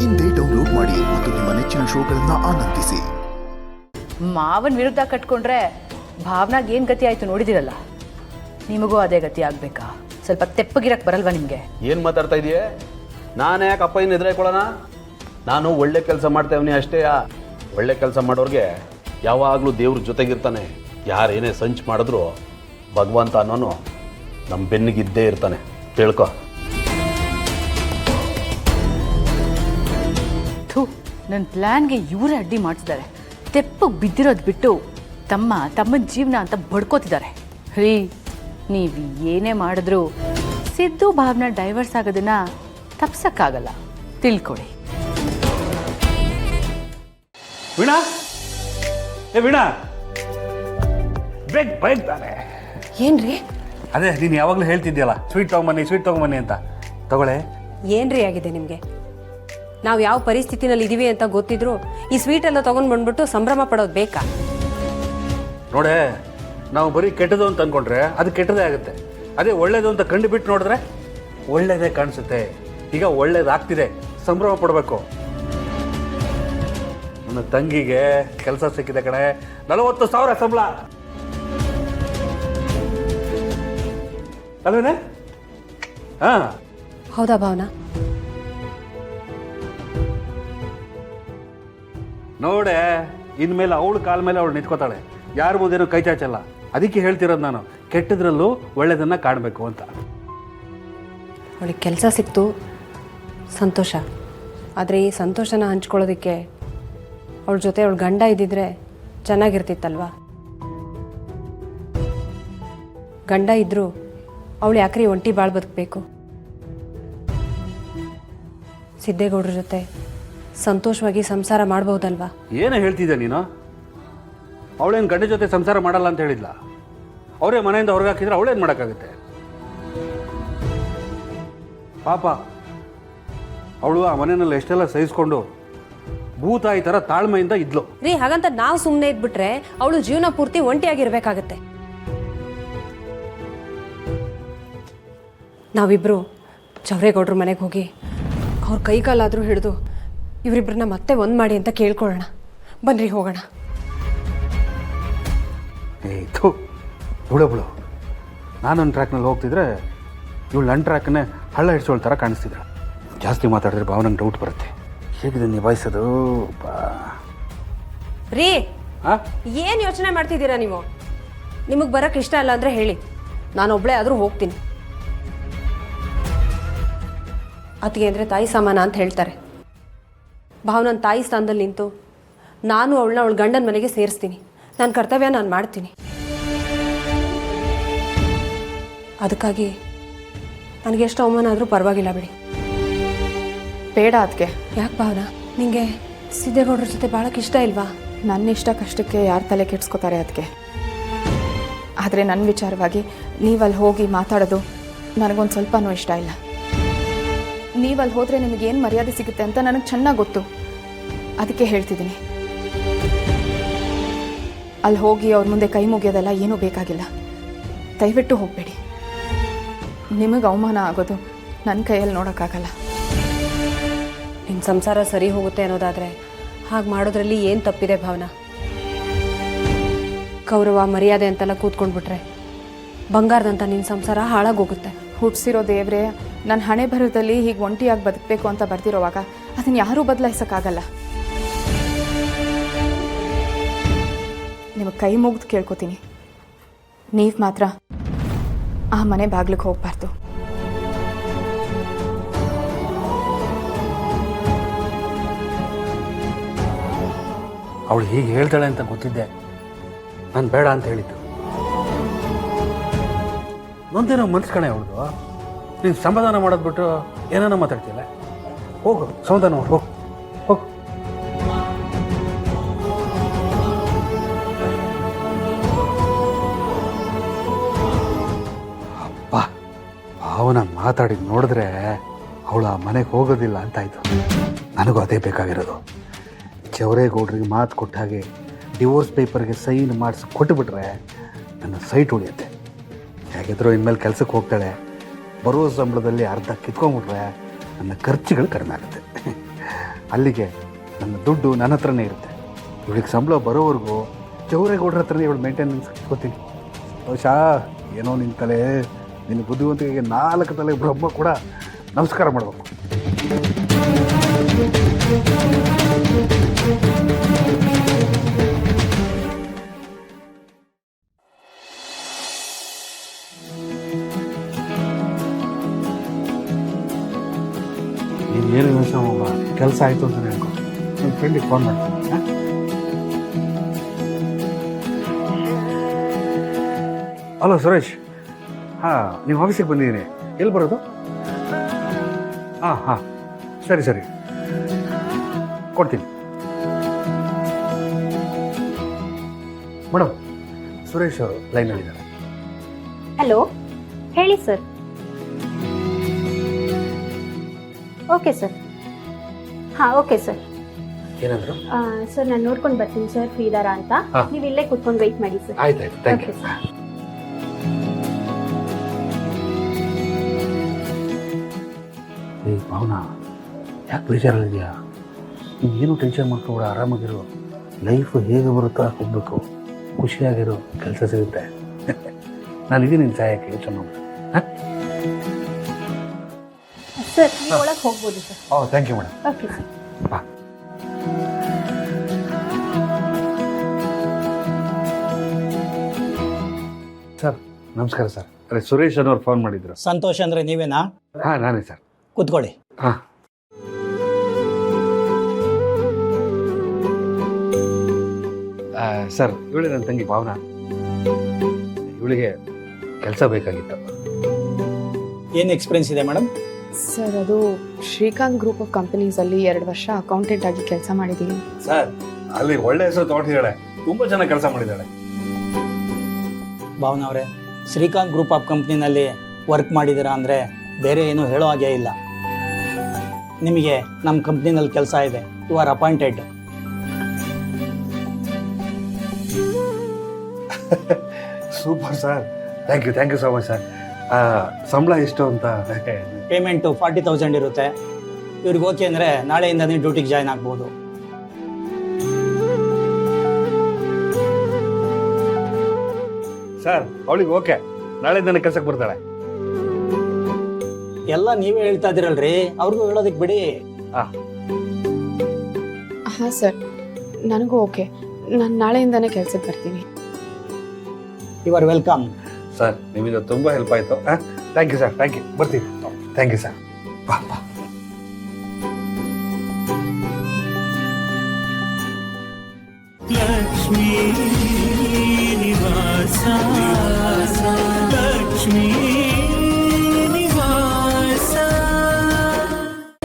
ಇಂದೇ ಡೌನ್ಲೋಡ್ ಮಾಡಿ ಮತ್ತು ನಿಮ್ಮ ನೆಚ್ಚಿನ ಶೋಗಳನ್ನ ಆನಂದಿಸಿ. ಮಾವನ ವಿರುದ್ಧ ಕಟ್ಕೊಂಡ್ರೆ ಭಾವನಾಗ ಏನು ಗತಿ ಆಯ್ತು ನೋಡಿದಿರಲ್ಲ, ನಿಮಗೂ ಅದೇ ಗತಿ ಆಗ್ಬೇಕಾ? ಸ್ವಲ್ಪ ತೆಪ್ಪಗಿರಕ್ ಬರಲ್ವಾ ನಿಮಗೆ? ಏನು ಮಾತಾಡ್ತಾ ಇದೆಯೇ? ನಾನು ಯಾಕೆ ಅಪ್ಪ ಇನ್ನು ಎದುರಾಕೊಳ್ಳೋಣ? ನಾನು ಒಳ್ಳೆ ಕೆಲಸ ಮಾಡ್ತೇವನಿ ಅಷ್ಟೇ. ಒಳ್ಳೆ ಕೆಲಸ ಮಾಡೋರಿಗೆ ಯಾವಾಗಲೂ ದೇವ್ರ ಜೊತೆಗಿರ್ತಾನೆ. ಯಾರೇನೇ ಸಂಚು ಮಾಡಿದ್ರು ಭಗವಂತ ಅನ್ನೋನು ನಮ್ಮ ಬೆನ್ನಿಗಿದ್ದೇ ಇರ್ತಾನೆ, ತಿಳ್ಕೊ. ನನ್ನ ಪ್ಲ್ಯಾನ್ಗೆ ಇವರೇ ಅಡ್ಡಿ ಮಾಡಿಸಿದ್ದಾರೆ. ತೆಪ್ಪಗೆ ಬಿದ್ದಿರೋದು ಬಿಟ್ಟು ತಮ್ಮನ ಜೀವನ ಅಂತ ಬಡ್ಕೋತಿದ್ದಾರೆ. ರೀ, ನೀವು ಏನೇ ಮಾಡಿದ್ರು ಸಿದ್ದು ಭಾವನ ಡೈವರ್ಸ್ ಆಗೋದನ್ನ ತಪ್ಸಕ್ಕಾಗಲ್ಲ, ತಿಳ್ಕೊಳ್ಳಿ. ವೀಣಾ, ಏ ವೀಣಾ, ಬೇಗ ಬೇಗ ತಾನೆ. ಏನ್ರಿ? ಅದೇ ನೀನು ಯಾವಾಗಲೂ ಹೇಳ್ತಿದ್ಯಲ್ಲ, ಸ್ವೀಟ್ ತೊಗೊಂಬನ್ನಿ ಅಂತ. ತಗೊಳ್ಳೆ. ಏನ್ರಿ ಆಗಿದೆ ನಿಮಗೆ? ನಾವು ಯಾವ ಪರಿಸ್ಥಿತಿನಲ್ಲಿ ಇದೀವಿ ಅಂತ ಗೊತ್ತಿದ್ರು ಈ ಸ್ವೀಟ್ ಎಲ್ಲ ತೊಗೊಂಡು ಬಂದ್ಬಿಟ್ಟು ಸಂಭ್ರಮ ಪಡೋದು ಬೇಕಾ? ನೋಡೆ, ನಾವು ಬರೀ ಕೆಟ್ಟದು ಅಂತ ಅಂದ್ಕೊಂಡ್ರೆ ಅದು ಕೆಟ್ಟದೇ ಆಗುತ್ತೆ. ಅದೇ ಒಳ್ಳೇದು ಅಂತ ಕಂಡು ಬಿಟ್ಟು ನೋಡಿದ್ರೆ ಒಳ್ಳೇದೇ ಕಾಣಿಸುತ್ತೆ. ಈಗ ಒಳ್ಳೇದಾಗ್ತಿದೆ, ಸಂಭ್ರಮ ಪಡಬೇಕು. ನನ್ನ ತಂಗಿಗೆ ಕೆಲಸ ಸಿಕ್ಕಿದೆ ಕಣೆ, 40,000 ಸಂಬಳ. ಅಲ್ವೇನೆ? ಹಾಂ, ಹೌದಾ ಭಾವನಾ? ನೋಡೆ, ಇನ್ಮೇಲೆ ಅವಳು ಕಾಲ ಮೇಲೆ ಅವಳು ನಿಂತ್ಕೋತಾಳೆ, ಯಾರ ಮುಂದೇನೂ ಕೈ ಚಾಚಲ್ಲ. ಅದಕ್ಕೆ ಹೇಳ್ತಿರೋದು ನಾನು, ಕೆಟ್ಟದ್ರಲ್ಲೂ ಒಳ್ಳೆಯದನ್ನು ಕಾಣಬೇಕು ಅಂತ. ಅವಳಿಗೆ ಕೆಲಸ ಸಿಕ್ತು, ಸಂತೋಷ. ಆದರೆ ಈ ಸಂತೋಷನ ಹಂಚ್ಕೊಳ್ಳೋದಕ್ಕೆ ಅವಳ ಜೊತೆ ಅವಳ ಗಂಡ ಇದ್ದಿದ್ರೆ ಚೆನ್ನಾಗಿರ್ತಿತ್ತಲ್ವಾ? ಗಂಡ ಇದ್ದರೂ ಅವಳು ಯಾಕ್ರಿ ಒಂಟಿ ಬಾಳು ಬದುಕಬೇಕು? ಸಿದ್ದೇಗೌಡ್ರ ಜೊತೆ ಸಂತೋಷವಾಗಿ ಸಂಸಾರ ಮಾಡ್ಬೋದಲ್ವಾ? ಏನು ಹೇಳ್ತಿದ್ದೆ ನೀನು? ಅವಳೇನು ಗಂಡ ಜೊತೆ ಸಂಸಾರ ಮಾಡಲ್ಲ ಅಂತ ಹೇಳಿದ್ಲ? ಅವರೇ ಮನೆಯಿಂದ ಹೊರಗೆ ಹಾಕಿದ್ರೆ ಅವಳೇನು ಮಾಡೋಕ್ಕಾಗುತ್ತೆ? ಪಾಪ ಅವಳು ಆ ಮನೆಯಲ್ಲಿ ಎಷ್ಟೆಲ್ಲ ಸಹಿಸ್ಕೊಂಡು ಭೂತಾಯಿ ಥರ ತಾಳ್ಮೆಯಿಂದ ಇದ್ಲು. ರೀ, ಹಾಗಂತ ನಾವು ಸುಮ್ಮನೆ ಇದ್ಬಿಟ್ರೆ ಅವಳು ಜೀವನ ಪೂರ್ತಿ ಒಂಟಿಯಾಗಿರ್ಬೇಕಾಗತ್ತೆ. ನಾವಿಬ್ರು ಚೌರೇಗೌಡ್ರ ಮನೆಗೆ ಹೋಗಿ ಅವ್ರ ಕೈಕಾಲಾದರೂ ಹಿಡಿದು ಇವರಿಬ್ಬರನ್ನ ಮತ್ತೆ ಒಂದು ಮಾಡಿ ಅಂತ ಕೇಳ್ಕೊಳ್ಳೋಣ. ಬನ್ರಿ, ಹೋಗೋಣ. ಏಯ್ತು ಬಿಡು. ನಾನೊಂದು ಟ್ರ್ಯಾಕ್ನಲ್ಲಿ ಹೋಗ್ತಿದ್ರೆ ಇವಳು ನನ್ನ ಟ್ರ್ಯಾಕನ್ನೇ ಹಳ್ಳ ಹಿಡ್ಸೋಳ್ ಥರ ಕಾಣಿಸ್ತಿದ್ರು. ಜಾಸ್ತಿ ಮಾತಾಡಿದ್ರೆ ಭಾವನಂಗೆ ಡೌಟ್ ಬರುತ್ತೆ. ಹೇಗಿದೆ ನಿಭಾಯಿಸೋದು? ರೀ, ಏನು ಯೋಚನೆ ಮಾಡ್ತಿದ್ದೀರಾ ನೀವು? ನಿಮಗೆ ಬರೋಕ್ಕೆ ಇಷ್ಟ ಇಲ್ಲ ಅಂದರೆ ಹೇಳಿ, ನಾನು ಒಬ್ಬಳೇ ಆದರೂ ಹೋಗ್ತೀನಿ. ಅತ್ತಿಗೆ ಅಂದರೆ ತಾಯಿ ಸಮಾನ ಅಂತ ಹೇಳ್ತಾರೆ. ಭಾವನನ್ನ ತಾಯಿ ಸ್ಥಾನದಲ್ಲಿ ನಿಂತು ನಾನು ಅವಳನ್ನ ಅವಳ ಗಂಡನ ಮನೆಗೆ ಸೇರಿಸ್ತೀನಿ. ನನ್ನ ಕರ್ತವ್ಯ ನಾನು ಮಾಡ್ತೀನಿ. ಅದಕ್ಕಾಗಿ ನನಗೆ ಎಷ್ಟು ಅವಮಾನ ಆದರೂ ಪರವಾಗಿಲ್ಲ ಬಿಡಿ. ಬೇಡ ಅದಕ್ಕೆ. ಯಾಕೆ ಭಾವನಾ, ನಿಮಗೆ ಸಿದ್ದೇಗೌಡ್ರ ಜೊತೆ ಭಾಳಕ್ಕೆ ಇಷ್ಟ ಇಲ್ವಾ? ನನ್ನ ಇಷ್ಟ ಕಷ್ಟಕ್ಕೆ ಯಾರು ತಲೆ ಕೆಡ್ಸ್ಕೊತಾರೆ ಅದಕ್ಕೆ. ಆದರೆ ನನ್ನ ವಿಚಾರವಾಗಿ ನೀವಲ್ಲಿ ಹೋಗಿ ಮಾತಾಡೋದು ನನಗೊಂದು ಸ್ವಲ್ಪನೂ ಇಷ್ಟ ಇಲ್ಲ. ನೀವಲ್ಲಿ ಹೋದರೆ ನಿಮಗೇನು ಮರ್ಯಾದೆ ಸಿಗುತ್ತೆ ಅಂತ ನನಗೆ ಚೆನ್ನಾಗಿ ಗೊತ್ತು. ಅದಕ್ಕೆ ಹೇಳ್ತಿದ್ದೀನಿ, ಅಲ್ಲಿ ಹೋಗಿ ಅವ್ರ ಮುಂದೆ ಕೈ ಮುಗಿಯೋದೆಲ್ಲ ಏನೂ ಬೇಕಾಗಿಲ್ಲ. ದಯವಿಟ್ಟು ಹೋಗಬೇಡಿ. ನಿಮಗೆ ಅವಮಾನ ಆಗೋದು ನನ್ನ ಕೈಯಲ್ಲಿ ನೋಡೋಕ್ಕಾಗಲ್ಲ. ನಿಮ್ಮ ಸಂಸಾರ ಸರಿ ಹೋಗುತ್ತೆ ಅನ್ನೋದಾದರೆ ಹಾಗೆ ಮಾಡೋದ್ರಲ್ಲಿ ಏನು ತಪ್ಪಿದೆ ಭಾವನಾ? ಗೌರವ ಮರ್ಯಾದೆ ಅಂತೆಲ್ಲ ಕೂತ್ಕೊಂಡ್ಬಿಟ್ರೆ ಬಂಗಾರದಂತ ನಿನ್ನ ಸಂಸಾರ ಹಾಳಾಗೋಗುತ್ತೆ. ಹುಟ್ಟಿಸಿರೋ ದೇವ್ರೆ ನನ್ನ ಹಣೆ ಬರದಲ್ಲಿ ಹೀಗೆ ಒಂಟಿಯಾಗಿ ಬದುಕಬೇಕು ಅಂತ ಬರ್ತಿರೋವಾಗ ಅದನ್ನು ಯಾರೂ ಬದಲಾಯಿಸೋಕ್ಕಾಗಲ್ಲ. ನಿಮಗೆ ಕೈ ಮುಗಿದು ಕೇಳ್ಕೊತೀನಿ, ನೀವು ಮಾತ್ರ ಆ ಮನೆ ಬಾಗ್ಲಿಗೆ ಹೋಗಬಾರ್ದು. ಅವಳು ಹೀಗೆ ಹೇಳ್ತಾಳೆ ಅಂತ ಗೊತ್ತಿದ್ದೆ, ನಾನು ಬೇಡ ಅಂತ ಹೇಳಿದ್ದು. ನೊಂದೇನೋ ಮನ್ಸು ಕಣೆ ಅವಳದು. ನೀನು ಸಮಾಧಾನ ಮಾಡೋದು ಬಿಟ್ಟು ಏನೇನೋ ಮಾತಾಡ್ತಿಲ್ಲ. ಹೋಗು, ಸಮಾಧಾನ ಮಾಡು, ಹೋಗು. ಅಪ್ಪ, ಭಾವನ ಮಾತಾಡಿ ನೋಡಿದ್ರೆ ಅವಳು ಆ ಮನೆಗೆ ಹೋಗೋದಿಲ್ಲ ಅಂತಾಯಿತು. ನನಗೂ ಅದೇ ಬೇಕಾಗಿರೋದು. ಚೌರೇಗೌಡ್ರಿಗೆ ಮಾತು ಕೊಟ್ಟ ಹಾಗೆ ಡಿವೋರ್ಸ್ ಪೇಪರ್ಗೆ ಸೈನ್ ಮಾಡಿಸಿ ಕೊಟ್ಟುಬಿಟ್ರೆ ನನ್ನ ಸೈಟ್ ಉಳಿಯುತ್ತೆ. ಹೇಗಿದ್ರು ಇನ್ಮೇಲೆ ಕೆಲಸಕ್ಕೆ ಹೋಗ್ತಾಳೆ. ಬರೋ ಸಂಬಳದಲ್ಲಿ ಅರ್ಧ ಕಿತ್ಕೊಂಡ್ಬಿಟ್ರೆ ನನ್ನ ಖರ್ಚುಗಳು ಕಡಿಮೆ ಆಗುತ್ತೆ. ಅಲ್ಲಿಗೆ ನನ್ನ ದುಡ್ಡು ನನ್ನ ಹತ್ರನೇ ಇರುತ್ತೆ. ಇವಳಿಗೆ ಸಂಬಳ ಬರೋವರೆಗೂ ಚೌರೇಗೌಡ್ರ ಹತ್ರನೇ ಇವಳು ಮೇಂಟೆನೆನ್ಸ್ ಇಟ್ಕೋತೀನಿ. ಬಹುಶಃ ಏನೋ ನಿನ್ನ ತಲೆ, ನಿನ್ನ ಬುದ್ಧಿವಂತಿಕೆಗೆ 4 ತಲೆ ಬ್ರಹ್ಮ ಕೂಡ ನಮಸ್ಕಾರ ಮಾಡಬೇಕು. ಏನು ಯೋಚನೆ ಹೋಗ, ಕೆಲಸ ಆಯಿತು ಅಂತ ಹೇಳ್ಕೊ. ನನ್ನ ಫ್ರೆಂಡಿಗೆ ಫೋನ್ ಮಾಡ್ತೀನಿ. ಹಾಂ, ಹಲೋ ಸುರೇಶ್. ಹಾಂ, ನಿಮ್ಮ ಆಫೀಸಿಗೆ ಬಂದಿದ್ದೀನಿ. ಎಲ್ಲಿ ಬರೋದು? ಹಾಂ, ಸರಿ ಕೊಡ್ತೀನಿ. ಮೇಡಮ್, ಸುರೇಶ್ ಅವರು ಲೈನಲ್ಲಿದ್ದಾರೆ. ಹಲೋ, ಹೇಳಿ ಸರ್. Okay sir. ಹಾಂ, ಓಕೆ ಸರ್. ಏನಂದ್ರು? ಸರ್ ನಾನು ನೋಡ್ಕೊಂಡು ಬರ್ತೀನಿ ಸರ್, ಫ್ರೀ ಇದ್ದಾರಾ ಅಂತ. ಹಾ. ನೀವು ಇಲ್ಲೇ ಕೂತ್ಕೊಂಡು ವೆಯ್ಟ್ ಮಾಡಿ ಸರ್. ಆಯ್ತಾಯ್ತು, ಥ್ಯಾಂಕ್ ಯು. Okay sir. ಏ ಭಾವನಾ, ಯಾಕೆ ಬೇಜಾರಲ್ಲಿದೆಯಾ? ನೀನು ಟೆನ್ಷನ್ ಮಾಡ್ಕೊಬೇಡ, ಆರಾಮಾಗಿರು. ಲೈಫು ಹೇಗೆ ಬರುತ್ತಾ ಹೋಗ್ಬೇಕು, ಖುಷಿಯಾಗಿರು, ಕೆಲಸ ಸಿಗುತ್ತೆ. ನಾನಿದ್ದೀನಿ ನಿನ್ನ ಸಹಾಯಕ್ಕೆ, ಯೋಚನೆ ಮಾಡು. ಹಾಂ, ಸರ್ ನೀವು ಒಳಗೆ ಹೋಗ್ಬೋದು sir. Oh thank you madam. Okay sir. ಬಾ. ಸರ್ ನಮಸ್ಕಾರ ಸರ್. ಅದೇ ಸುರೇಶ್ ಅನ್ನೋರು ಫೋನ್ ಮಾಡಿದ್ರು. ಸಂತೋಷ್ ಅಂದರೆ ನೀವೇನಾ? ಹಾಂ, ನಾನೇ ಸರ್. ಕೂತ್ಕೊಳ್ಳಿ. ಹಾಂ, ಸರ್ ಇವಳೆ ನನ್ನ ತಂಗಿ ಭಾವನಾ. ಇವಳಿಗೆ ಕೆಲಸ ಬೇಕಾಗಿತ್ತು. ಏನು ಎಕ್ಸ್ಪೀರಿಯನ್ಸ್ ಇದೆ ಮೇಡಮ್? ಸರ್ ಅದು ಶ್ರೀಕಾಂತ್ ಗ್ರೂಪ್ ಆಫ್ ಕಂಪನೀಸಲ್ಲಿ 2 ವರ್ಷ ಅಕೌಂಟೆಂಟ್ ಆಗಿ ಕೆಲಸ ಮಾಡಿದ್ದೀನಿ. ಸರ್ ಅಲ್ಲಿ ಒಳ್ಳೆ ಹೆಸರು ತಗೊಂಡಿದ್ದಾಳೆ, ತುಂಬ ಚೆನ್ನಾಗಿ ಕೆಲಸ ಮಾಡಿದ್ದಾಳೆ. ಭಾವನಾ ಅವರೇ, ಶ್ರೀಕಾಂತ್ ಗ್ರೂಪ್ ಆಫ್ ಕಂಪ್ನಿನಲ್ಲಿ ವರ್ಕ್ ಮಾಡಿದ್ದೀರಾ ಅಂದರೆ ಬೇರೆ ಏನೂ ಹೇಳೋ ಹಾಗೆ ಇಲ್ಲ. ನಿಮಗೆ ನಮ್ಮ ಕಂಪ್ನಿನಲ್ಲಿ ಕೆಲಸ ಇದೆ. You are appointed. Super sir, thank you so much sir. ಸಂಬಳ ಎಷ್ಟು ಅಂತ? ಪೇಮೆಂಟು 40,000 ಇರುತ್ತೆ. ಇವ್ರಿಗೆ ಓಕೆ ಅಂದರೆ ನಾಳೆಯಿಂದನೇ ಡ್ಯೂಟಿಗೆ ಜಾಯ್ನ್ ಆಗ್ಬೋದು. ಸರ್ ಅವಳಿಗೆ ಓಕೆ, ನಾಳೆ ನನಗೆ ಕೆಲಸಕ್ಕೆ ಬರ್ತಾಳೆ. ಎಲ್ಲ ನೀವೇ ಹೇಳ್ತಾ ಇದ್ದೀರಲ್ರಿ, ಅವ್ರಿಗೂ ಹೇಳೋದಕ್ಕೆ ಬಿಡಿ. ಹಾಂ ಸರ್, ನನಗೂ ಓಕೆ. ನಾನು ನಾಳೆಯಿಂದನೇ ಕೆಲಸಕ್ಕೆ ಬರ್ತೀನಿ. You are welcome. ಸರ್ ನಿಮ್ಮಿಂದ ತುಂಬ ಹೆಲ್ಪ್ ಆಯಿತು. Thank you sir, thank you. ಬರ್ತೀನಿ. Thank you sir. ಬಾ. ಲಕ್ಷ್ಮೀ